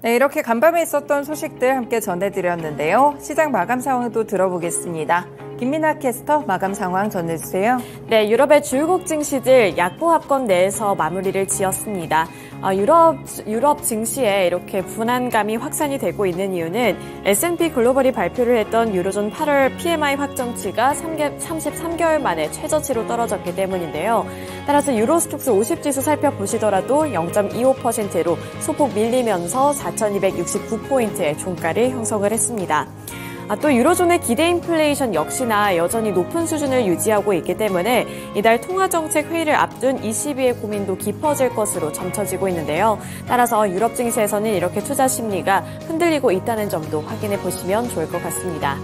네, 이렇게 간밤에 있었던 소식들 함께 전해드렸는데요. 시장 마감 상황도 들어보겠습니다. 김민아 캐스터 마감 상황 전해주세요. 네, 유럽의 주요국 증시들 약보합권 내에서 마무리를 지었습니다. 유럽 증시에 이렇게 불안감이 확산이 되고 있는 이유는 S&P 글로벌이 발표를 했던 유로존 8월 PMI 확정치가 33개월 만에 최저치로 떨어졌기 때문인데요. 따라서 유로스톡스 50지수 살펴보시더라도 0.25%로 소폭 밀리면서 4,269포인트의 종가를 형성을 했습니다. 또 유로존의 기대 인플레이션 역시나 여전히 높은 수준을 유지하고 있기 때문에 이달 통화정책 회의를 앞둔 ECB의 고민도 깊어질 것으로 점쳐지고 있는데요. 따라서 유럽 증시에서는 이렇게 투자 심리가 흔들리고 있다는 점도 확인해 보시면 좋을 것 같습니다.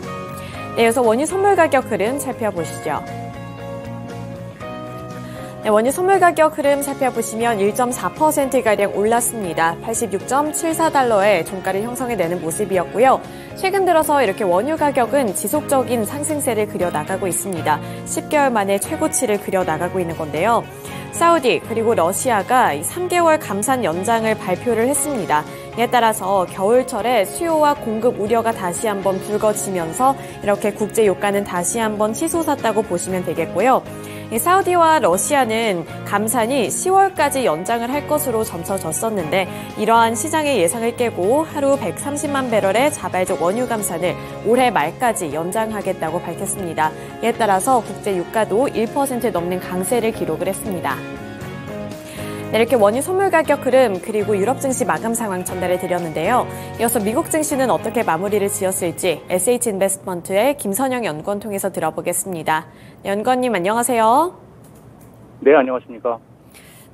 네, 이어서 원유 선물 가격 흐름 살펴보시죠. 네, 원유 선물 가격 흐름 살펴보시면 1.4%가량 올랐습니다. 86.74달러의 종가를 형성해내는 모습이었고요. 최근 들어서 이렇게 원유 가격은 지속적인 상승세를 그려나가고 있습니다. 10개월 만에 최고치를 그려나가고 있는 건데요. 사우디 그리고 러시아가 3개월 감산 연장을 발표를 했습니다. 이에 따라서 겨울철에 수요와 공급 우려가 다시 한번 불거지면서 이렇게 국제 유가는 다시 한번 치솟았다고 보시면 되겠고요. 사우디와 러시아는 감산이 10월까지 연장을 할 것으로 점쳐졌었는데 이러한 시장의 예상을 깨고 하루 130만 배럴의 자발적 원유 감산을 올해 말까지 연장하겠다고 밝혔습니다. 이에 따라서 국제 유가도 1% 넘는 강세를 기록을 했습니다. 네, 이렇게 원유 선물 가격 흐름 그리고 유럽 증시 마감 상황 전달해 드렸는데요. 이어서 미국 증시는 어떻게 마무리를 지었을지 SH인베스트먼트의 김선영 연구원 통해서 들어보겠습니다. 네, 연구원님 안녕하세요. 네, 안녕하십니까.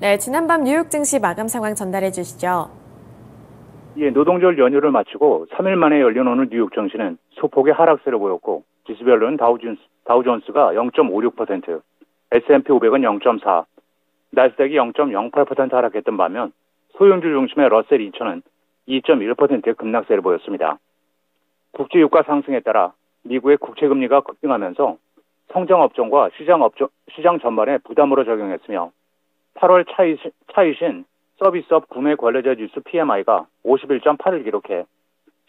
네, 지난밤 뉴욕 증시 마감 상황 전달해 주시죠. 예, 노동절 연휴를 마치고 3일 만에 열린 오늘 뉴욕 증시는 소폭의 하락세를 보였고 지수별로는 다우존스가 0.56%, S&P 500은 0.4%, 나스닥이 0.08% 하락했던 반면 소형주 중심의 러셀 2000은 2.1%의 급락세를 보였습니다. 국제 유가 상승에 따라 미국의 국채 금리가 급등하면서 성장 업종과 시장 전반에 부담으로 작용했으며 8월 차이신 서비스업 구매 관련자 지수 PMI가 51.8을 기록해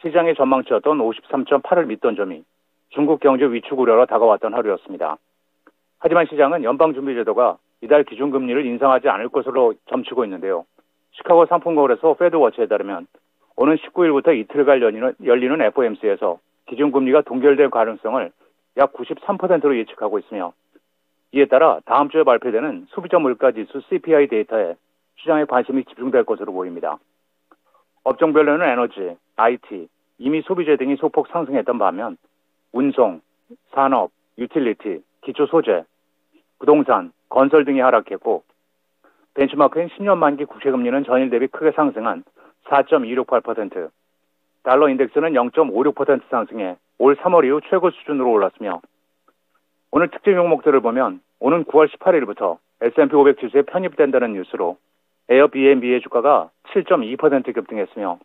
시장의 전망치였던 53.8을 믿던 점이 중국 경제 위축 우려로 다가왔던 하루였습니다. 하지만 시장은 연방준비제도가 이달 기준금리를 인상하지 않을 것으로 점치고 있는데요. 시카고 상품거래소 페드워치에 따르면 오는 19일부터 이틀간 열리는 FOMC에서 기준금리가 동결될 가능성을 약 93%로 예측하고 있으며 이에 따라 다음 주에 발표되는 소비자 물가지수 CPI 데이터에 시장의 관심이 집중될 것으로 보입니다. 업종별로는 에너지, IT, 이미 소비재 등이 소폭 상승했던 반면 운송, 산업, 유틸리티, 기초소재, 부동산, 건설 등이 하락했고 벤치마크인 10년 만기 국채금리는 전일 대비 크게 상승한 4.268%, 달러 인덱스는 0.56% 상승해 올 3월 이후 최고 수준으로 올랐으며 오늘 특징 종목들을 보면 오는 9월 18일부터 S&P 500 지수에 편입된다는 뉴스로 에어비앤비의 주가가 7.2% 급등했으며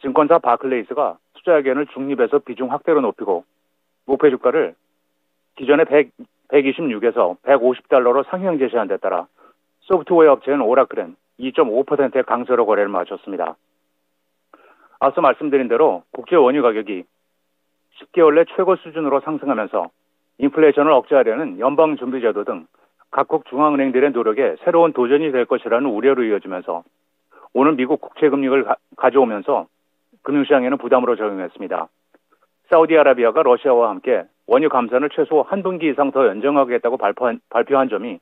증권사 바클레이스가 투자 의견을 중립에서 비중 확대로 높이고 목표 주가를 기존의 126에서 150달러로 상향 제시한 데 따라 소프트웨어 업체인 오라클은 2.5%의 강세로 거래를 마쳤습니다. 앞서 말씀드린 대로 국제 원유 가격이 10개월 내 최고 수준으로 상승하면서 인플레이션을 억제하려는 연방준비제도 등 각국 중앙은행들의 노력에 새로운 도전이 될 것이라는 우려로 이어지면서 오늘 미국 국채금리를 가져오면서 금융시장에는 부담으로 작용했습니다. 사우디아라비아가 러시아와 함께 원유 감산을 최소 한 분기 이상 더 연장하겠다고 발표한 점이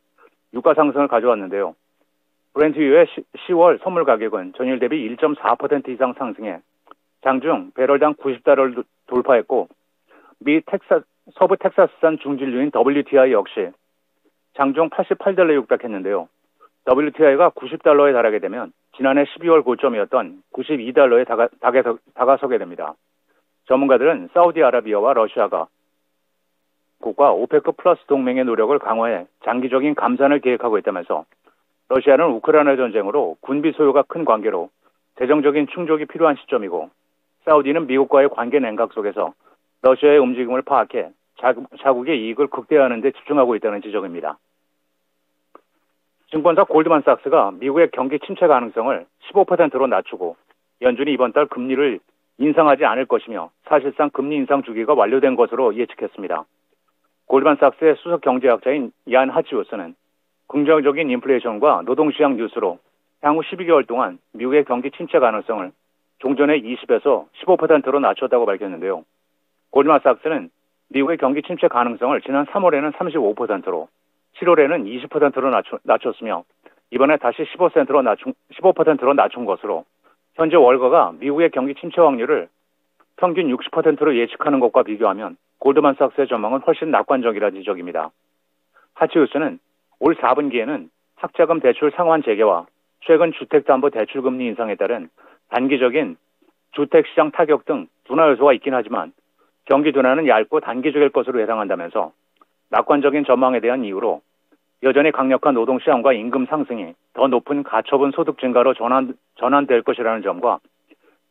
유가 상승을 가져왔는데요. 브렌트유의 10월 선물 가격은 전일 대비 1.4% 이상 상승해 장중 배럴당 90달러를 돌파했고 서부 텍사스산 중진류인 WTI 역시 장중 88달러에 육박했는데요. WTI가 90달러에 달하게 되면 지난해 12월 고점이었던 92달러에 다가서게 됩니다. 전문가들은 사우디아라비아와 러시아가 국가 오페크 플러스 동맹의 노력을 강화해 장기적인 감산을 계획하고 있다면서 러시아는 우크라이나 전쟁으로 군비 소요가 큰 관계로 재정적인 충족이 필요한 시점이고 사우디는 미국과의 관계 냉각 속에서 러시아의 움직임을 파악해 자국의 이익을 극대화하는 데 집중하고 있다는 지적입니다. 증권사 골드만삭스가 미국의 경기 침체 가능성을 15%로 낮추고 연준이 이번 달 금리를 인상하지 않을 것이며 사실상 금리 인상 주기가 완료된 것으로 예측했습니다. 골드만삭스의 수석 경제학자인 얀 하치우스는 긍정적인 인플레이션과 노동시장 뉴스로 향후 12개월 동안 미국의 경기 침체 가능성을 종전의 20에서 15%로 낮췄다고 밝혔는데요. 골드만삭스는 미국의 경기 침체 가능성을 지난 3월에는 35%로 7월에는 20%로 낮췄으며 이번에 다시 15%로 낮춘 것으로 현재 월가가 미국의 경기 침체 확률을 평균 60%로 예측하는 것과 비교하면 골드만삭스의 전망은 훨씬 낙관적이라 지적입니다. 하치우스는 올 4분기에는 학자금 대출 상환 재개와 최근 주택담보대출금리 인상에 따른 단기적인 주택시장 타격 등 둔화 요소가 있긴 하지만 경기 둔화는 얇고 단기적일 것으로 예상한다면서 낙관적인 전망에 대한 이유로 여전히 강력한 노동시장과 임금 상승이 더 높은 가처분 소득 증가로 전환될 것이라는 점과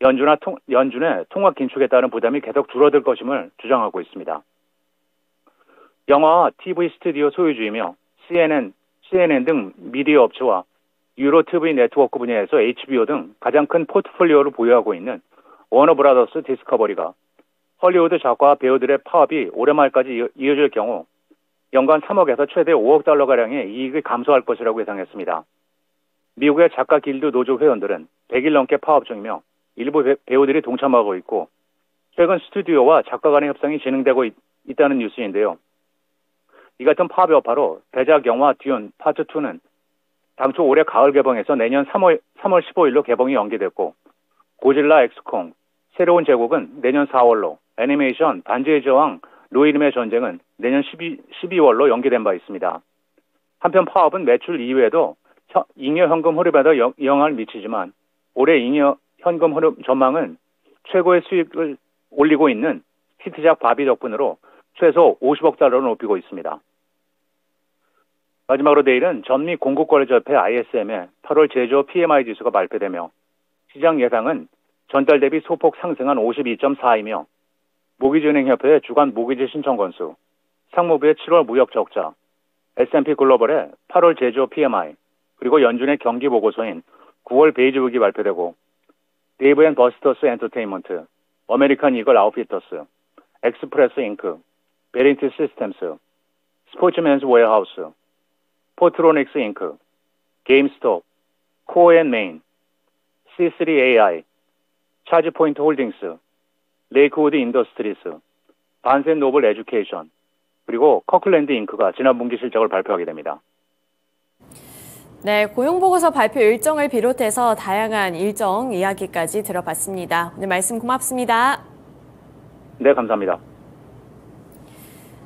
연준의 통화 긴축에 따른 부담이 계속 줄어들 것임을 주장하고 있습니다. 영화와 TV 스튜디오 소유주이며 CNN 등 미디어 업체와 유로 TV 네트워크 분야에서 HBO 등 가장 큰 포트폴리오를 보유하고 있는 워너브라더스 디스커버리가 헐리우드 작가와 배우들의 파업이 올해 말까지 이어질 경우 연간 3억에서 최대 5억 달러가량의 이익을 감소할 것이라고 예상했습니다. 미국의 작가 길드 노조 회원들은 100일 넘게 파업 중이며 일부 배우들이 동참하고 있고 최근 스튜디오와 작가 간의 협상이 진행되고 있다는 뉴스인데요. 이 같은 파업 여파로 대작 영화 듄 파트 2는 당초 올해 가을 개봉해서 내년 3월 15일로 개봉이 연기됐고 고질라 엑스콩 새로운 제국은 내년 4월로 애니메이션 반지의 제왕 로이름의 전쟁은 내년 12월로 연기된 바 있습니다. 한편 파업은 매출 이외에도 잉여 현금 흐름에도 영향을 미치지만 올해 잉여 현금 흐름 전망은 최고의 수익을 올리고 있는 히트작 바비 덕분으로 최소 50억 달러로 높이고 있습니다. 마지막으로 내일은 전미 공급거래협회 ISM의 8월 제조업 PMI 지수가 발표되며 시장 예상은 전달 대비 소폭 상승한 52.4이며 모기지은행협회의 주간 모기지 신청 건수, 상무부의 7월 무역 적자, S&P 글로벌의 8월 제조업 PMI, 그리고 연준의 경기 보고서인 9월 베이지 북이 발표되고 데이브 앤 버스터스 엔터테인먼트, 아메리칸 이글 아웃피터스, 엑스프레스 잉크, 베린티 시스템스, 스포츠맨스 웨어하우스, 포트로닉스 잉크, 게임스톱, 코어앤메인, C3AI, 차지포인트 홀딩스, 레이크우드 인더스트리스, 반센 노블 에듀케이션, 그리고 커클랜드 잉크가 지난 분기 실적을 발표하게 됩니다. 네, 고용보고서 발표 일정을 비롯해서 다양한 일정 이야기까지 들어봤습니다. 오늘 말씀 고맙습니다. 네, 감사합니다.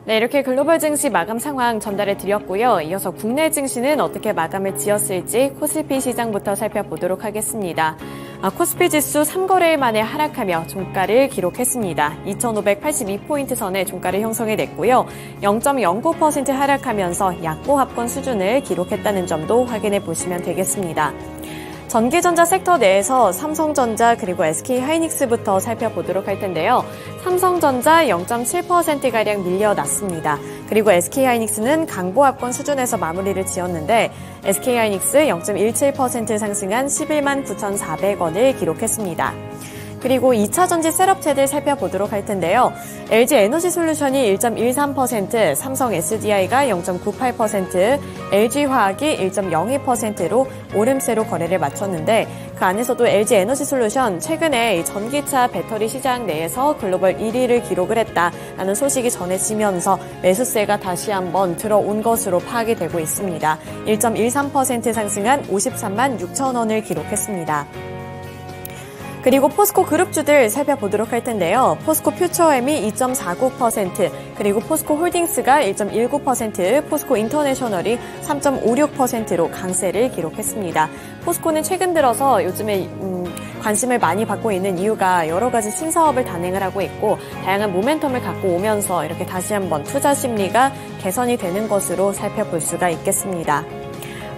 네, 이렇게 글로벌 증시 마감 상황 전달해 드렸고요. 이어서 국내 증시는 어떻게 마감을 지었을지 코스피 시장부터 살펴보도록 하겠습니다. 코스피 지수 3거래일 만에 하락하며 종가를 기록했습니다. 2,582포인트 선에 종가를 형성해냈고요. 0.09% 하락하면서 약보합권 수준을 기록했다는 점도 확인해 보시면 되겠습니다. 전기전자 섹터 내에서 삼성전자 그리고 SK하이닉스부터 살펴보도록 할 텐데요. 삼성전자 0.7%가량 밀려났습니다. 그리고 SK하이닉스는 강보합권 수준에서 마무리를 지었는데 SK하이닉스 0.17% 상승한 11만 9,400원을 기록했습니다. 그리고 2차 전지 셋업체들 살펴보도록 할 텐데요. LG 에너지솔루션이 1.13%, 삼성 SDI가 0.98%, LG화학이 1.02%로 오름세로 거래를 마쳤는데 그 안에서도 LG 에너지솔루션 최근에 전기차 배터리 시장 내에서 글로벌 1위를 기록을 했다라는 소식이 전해지면서 매수세가 다시 한번 들어온 것으로 파악이 되고 있습니다. 1.13% 상승한 53만 6천 원을 기록했습니다. 그리고 포스코 그룹주들 살펴보도록 할 텐데요. 포스코 퓨처엠이 2.49%, 그리고 포스코 홀딩스가 1.19%, 포스코 인터내셔널이 3.56%로 강세를 기록했습니다. 포스코는 최근 들어서 요즘에 관심을 많이 받고 있는 이유가 여러 가지 신사업을 단행을 하고 있고 다양한 모멘텀을 갖고 오면서 이렇게 다시 한번 투자 심리가 개선이 되는 것으로 살펴볼 수가 있겠습니다.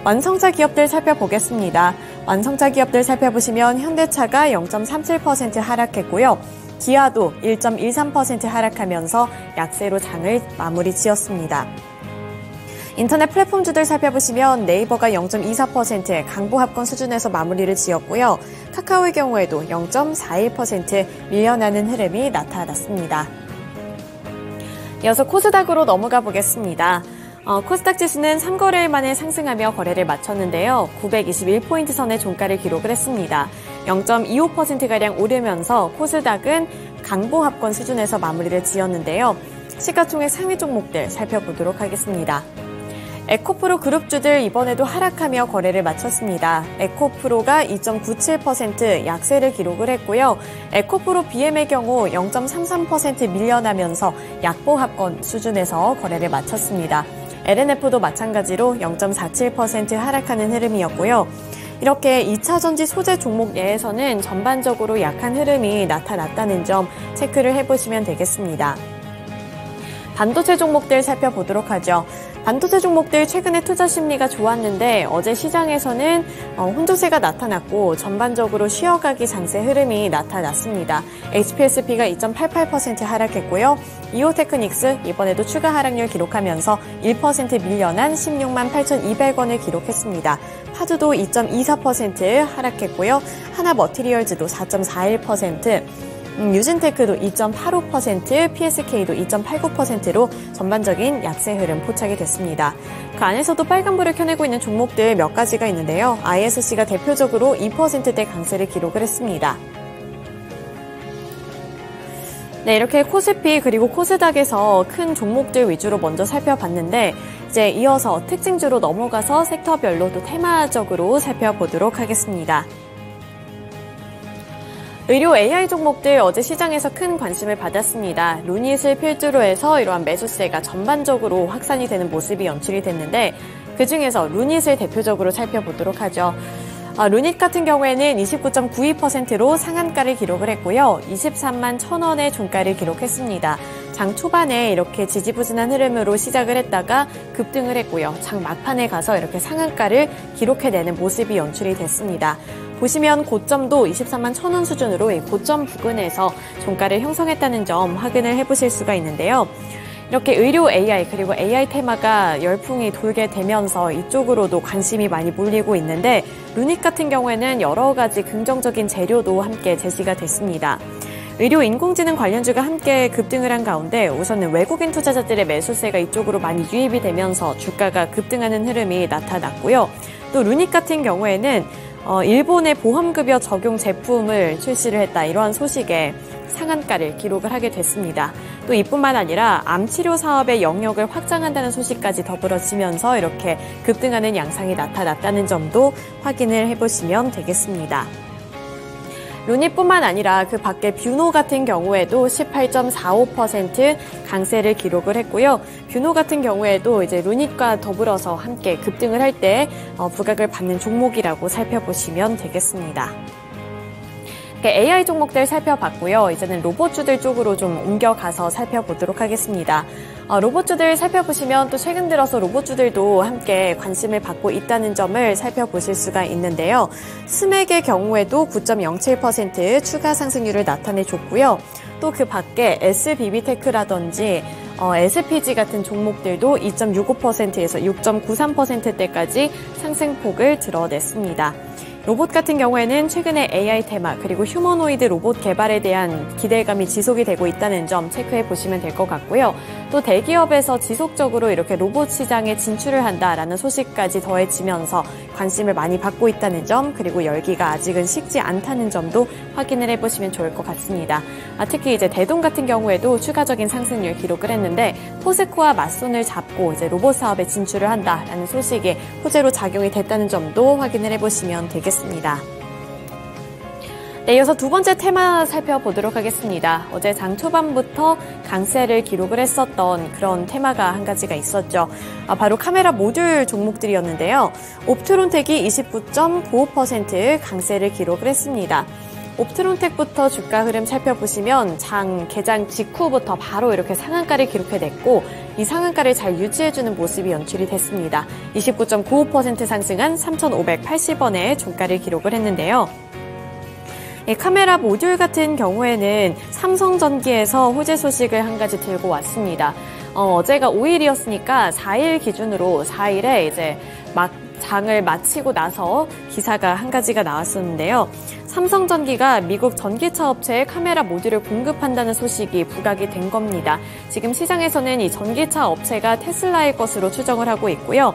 완성차 기업들 살펴보겠습니다. 완성차 기업들 살펴보시면 현대차가 0.37% 하락했고요. 기아도 1.13% 하락하면서 약세로 장을 마무리 지었습니다. 인터넷 플랫폼주들 살펴보시면 네이버가 0.24%의 강보합권 수준에서 마무리를 지었고요. 카카오의 경우에도 0.41% 밀려나는 흐름이 나타났습니다. 이어서 코스닥으로 넘어가 보겠습니다. 코스닥 지수는 3거래일 만에 상승하며 거래를 마쳤는데요. 921포인트 선의 종가를 기록을 했습니다. 0.25%가량 오르면서 코스닥은 강보합권 수준에서 마무리를 지었는데요. 시가총액 상위 종목들 살펴보도록 하겠습니다. 에코프로 그룹주들 이번에도 하락하며 거래를 마쳤습니다. 에코프로가 2.97% 약세를 기록을 했고요. 에코프로 BM의 경우 0.33% 밀려나면서 약보합권 수준에서 거래를 마쳤습니다. LNF도 마찬가지로 0.47% 하락하는 흐름이었고요. 이렇게 2차전지 소재 종목 내에서는 전반적으로 약한 흐름이 나타났다는 점 체크를 해보시면 되겠습니다. 반도체 종목들 살펴보도록 하죠. 반도체 종목들 최근에 투자 심리가 좋았는데 어제 시장에서는 혼조세가 나타났고 전반적으로 쉬어가기 장세 흐름이 나타났습니다. HPSP가 2.88% 하락했고요. 이오테크닉스 이번에도 추가 하락률 기록하면서 1% 밀려난 16만 8,200원을 기록했습니다. 파주도 2.24% 하락했고요. 하나머티리얼즈도 4.41%, 유진테크도 2.85%, PSK도 2.89%로 전반적인 약세 흐름 포착이 됐습니다. 그 안에서도 빨간불을 켜내고 있는 종목들 몇 가지가 있는데요. ISC가 대표적으로 2%대 강세를 기록을 했습니다. 네, 이렇게 코스피 그리고 코스닥에서 큰 종목들 위주로 먼저 살펴봤는데 이제 이어서 특징주로 넘어가서 섹터별로 또 테마적으로 살펴보도록 하겠습니다. 의료 AI 종목들 어제 시장에서 큰 관심을 받았습니다. 루닛을 필두로 해서 이러한 매수세가 전반적으로 확산이 되는 모습이 연출이 됐는데 그중에서 루닛을 대표적으로 살펴보도록 하죠. 루닛 같은 경우에는 29.92%로 상한가를 기록을 했고요. 23만 1,000원의 종가를 기록했습니다. 장 초반에 이렇게 지지부진한 흐름으로 시작을 했다가 급등을 했고요. 장 막판에 가서 이렇게 상한가를 기록해내는 모습이 연출이 됐습니다. 보시면 고점도 23만 1,000원 수준으로 이 고점 부근에서 종가를 형성했다는 점 확인을 해보실 수가 있는데요. 이렇게 의료 AI 그리고 AI 테마가 열풍이 돌게 되면서 이쪽으로도 관심이 많이 몰리고 있는데 루닛 같은 경우에는 여러 가지 긍정적인 재료도 함께 제시가 됐습니다. 의료 인공지능 관련주가 함께 급등을 한 가운데 우선은 외국인 투자자들의 매수세가 이쪽으로 많이 유입이 되면서 주가가 급등하는 흐름이 나타났고요. 또 루닛 같은 경우에는 일본의 보험급여 적용 제품을 출시를 했다. 이러한 소식에 상한가를 기록을 하게 됐습니다. 또 이뿐만 아니라 암치료 사업의 영역을 확장한다는 소식까지 더불어지면서 이렇게 급등하는 양상이 나타났다는 점도 확인을 해보시면 되겠습니다. 루닛뿐만 아니라 그 밖에 뷰노 같은 경우에도 18.45% 강세를 기록을 했고요. 뷰노 같은 경우에도 이제 루닛과 더불어서 함께 급등을 할 때 부각을 받는 종목이라고 살펴보시면 되겠습니다. AI 종목들 살펴봤고요. 이제는 로봇주들 쪽으로 좀 옮겨가서 살펴보도록 하겠습니다. 로봇주들 살펴보시면 또 최근 들어서 로봇주들도 함께 관심을 받고 있다는 점을 살펴보실 수가 있는데요. 스맥의 경우에도 9.07% 추가 상승률을 나타내줬고요. 또 그 밖에 SBB테크라든지 SPG 같은 종목들도 2.65%에서 6.93%대까지 상승폭을 드러냈습니다. 로봇 같은 경우에는 최근에 AI 테마 그리고 휴머노이드 로봇 개발에 대한 기대감이 지속이 되고 있다는 점 체크해 보시면 될 것 같고요. 또 대기업에서 지속적으로 이렇게 로봇 시장에 진출을 한다라는 소식까지 더해지면서 관심을 많이 받고 있다는 점 그리고 열기가 아직은 식지 않다는 점도 확인을 해보시면 좋을 것 같습니다. 특히 이제 대동 같은 경우에도 추가적인 상승률 기록을 했는데 포스코와 맞손을 잡고 이제 로봇 사업에 진출을 한다라는 소식이 호재로 작용이 됐다는 점도 확인을 해보시면 되겠습니다. 네, 이어서 두 번째 테마 살펴보도록 하겠습니다. 어제 장 초반부터 강세를 기록을 했었던 그런 테마가 한 가지가 있었죠. 바로 카메라 모듈 종목들이었는데요. 옵트론텍이 29.95% 강세를 기록을 했습니다. 옵트론텍부터 주가 흐름 살펴보시면 장 개장 직후부터 바로 이렇게 상한가를 기록해냈고 이 상한가를 잘 유지해주는 모습이 연출이 됐습니다. 29.95% 상승한 3,580원의 종가를 기록을 했는데요. 카메라 모듈 같은 경우에는 삼성전기에서 호재 소식을 한 가지 들고 왔습니다. 어제가 5일이었으니까 4일 기준으로 4일에 이제 막 장을 마치고 나서 기사가 한 가지가 나왔었는데요. 삼성전기가 미국 전기차 업체에 카메라 모듈을 공급한다는 소식이 부각이 된 겁니다. 지금 시장에서는 이 전기차 업체가 테슬라의 것으로 추정을 하고 있고요.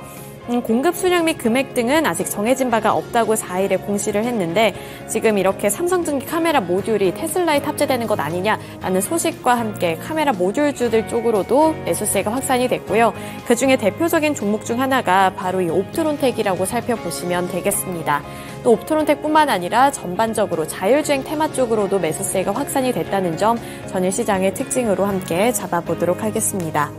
공급 수량 및 금액 등은 아직 정해진 바가 없다고 4일에 공시를 했는데 지금 이렇게 삼성전기 카메라 모듈이 테슬라에 탑재되는 것 아니냐라는 소식과 함께 카메라 모듈주들 쪽으로도 매수세가 확산이 됐고요. 그중에 대표적인 종목 중 하나가 바로 이 옵트론텍이라고 살펴보시면 되겠습니다. 또 옵트론텍뿐만 아니라 전반적으로 자율주행 테마 쪽으로도 매수세가 확산이 됐다는 점 전일 시장의 특징으로 함께 잡아보도록 하겠습니다.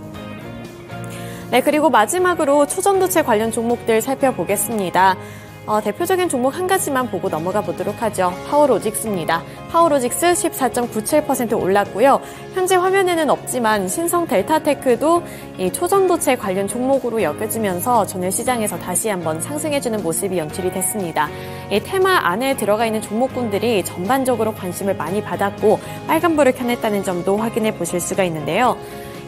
네, 그리고 마지막으로 초전도체 관련 종목들 살펴보겠습니다. 대표적인 종목 한 가지만 보고 넘어가 보도록 하죠. 파워로직스입니다. 파워로직스 14.97% 올랐고요. 현재 화면에는 없지만 신성 델타테크도 이 초전도체 관련 종목으로 여겨지면서 전일 시장에서 다시 한번 상승해주는 모습이 연출이 됐습니다. 이 테마 안에 들어가 있는 종목군들이 전반적으로 관심을 많이 받았고 빨간불을 켜냈다는 점도 확인해 보실 수가 있는데요.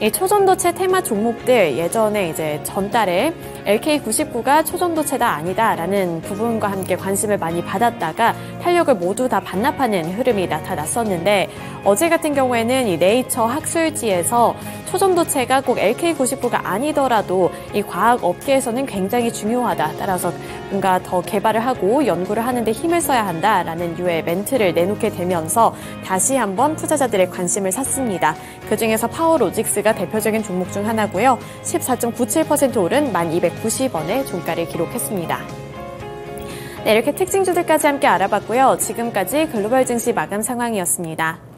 이 초전도체 테마 종목들 예전에 이제 전달에 LK99가 초전도체다 아니다라는 부분과 함께 관심을 많이 받았다가 탄력을 모두 다 반납하는 흐름이 나타났었는데 어제 같은 경우에는 이 네이처 학술지에서 초전도체가 꼭 LK99가 아니더라도 이 과학 업계에서는 굉장히 중요하다. 따라서 뭔가 더 개발을 하고 연구를 하는데 힘을 써야 한다라는 유의 멘트를 내놓게 되면서 다시 한번 투자자들의 관심을 샀습니다. 그중에서 파워로직스가 대표적인 종목 중 하나고요. 14.97% 오른 1290원의 종가를 기록했습니다. 네, 이렇게 특징주들까지 함께 알아봤고요. 지금까지 글로벌 증시 마감 상황이었습니다.